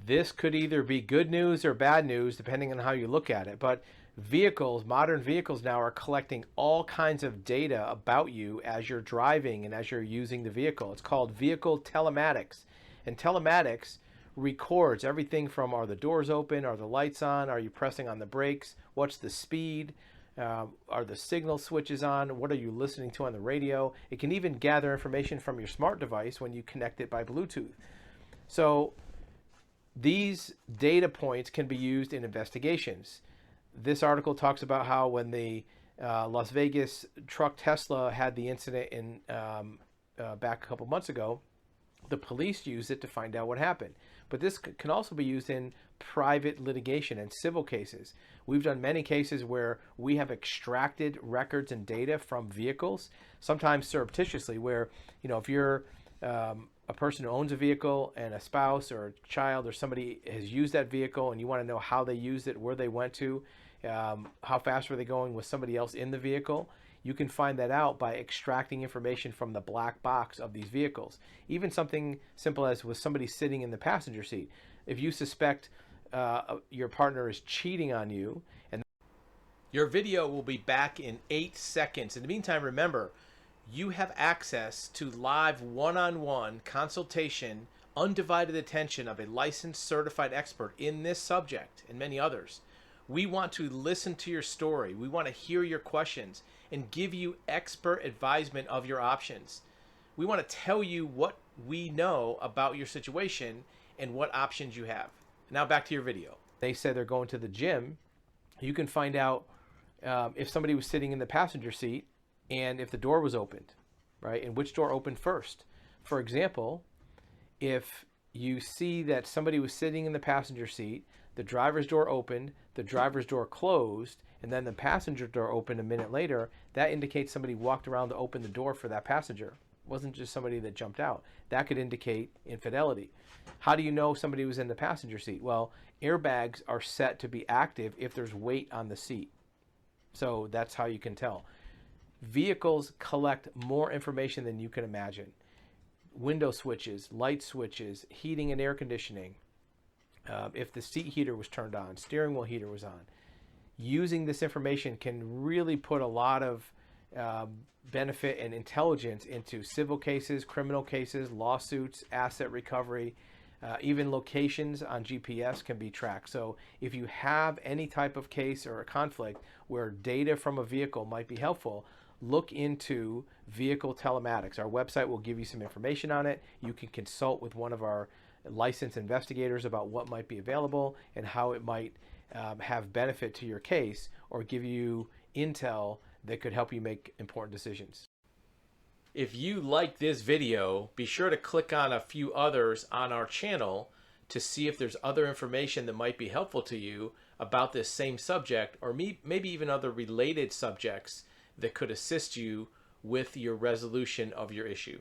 This could either be good news or bad news, depending on how you look at it. But vehicles, modern vehicles now are collecting all kinds of data about you as you're driving and as you're using the vehicle. It's called vehicle telematics. And telematics records everything from, are the doors open, are the lights on, are you pressing on the brakes, what's the speed, are the signal switches on, what are you listening to on the radio. It can even gather information from your smart device when you connect it by Bluetooth. So these data points can be used in investigations. This article talks about how when the Las Vegas truck Tesla had the incident in back a couple months ago, the police used it to find out what happened. But this can also be used in private litigation and civil cases. We've done many cases where we have extracted records and data from vehicles, sometimes surreptitiously, where, if you're a person who owns a vehicle and a spouse or a child or somebody has used that vehicle and you want to know how they used it, where they went to, how fast were they going with somebody else in the vehicle, you can find that out by extracting information from the black box of these vehicles. Even something simple as with somebody sitting in the passenger seat. If you suspect your partner is cheating on you, and your video will be back in 8 seconds. In the meantime, remember, you have access to live one-on-one consultation, undivided attention of a licensed certified expert in this subject and many others. We want to listen to your story. We want to hear your questions and give you expert advisement of your options. We want to tell you what we know about your situation and what options you have. Now back to your video. They said they're going to the gym. You can find out if somebody was sitting in the passenger seat and if the door was opened, right? And which door opened first. For example, if you see that somebody was sitting in the passenger seat, the driver's door opened, the driver's door closed, and then the passenger door opened a minute later, that indicates somebody walked around to open the door for that passenger. It wasn't just somebody that jumped out. That could indicate infidelity. How do you know somebody was in the passenger seat? Well, airbags are set to be active if there's weight on the seat. So that's how you can tell. Vehicles collect more information than you can imagine. Window switches, light switches, heating and air conditioning. If the seat heater was turned on, steering wheel heater was on. Using this information can really put a lot of benefit and intelligence into civil cases, criminal cases, lawsuits, asset recovery, even locations on GPS can be tracked. So if you have any type of case or a conflict where data from a vehicle might be helpful, look into vehicle telematics. Our website will give you some information on it. You can consult with one of our licensed investigators about what might be available and how it might have benefit to your case or give you intel that could help you make important decisions. If you like this video, be sure to click on a few others on our channel to see if there's other information that might be helpful to you about this same subject, or maybe even other related subjects that could assist you with your resolution of your issue.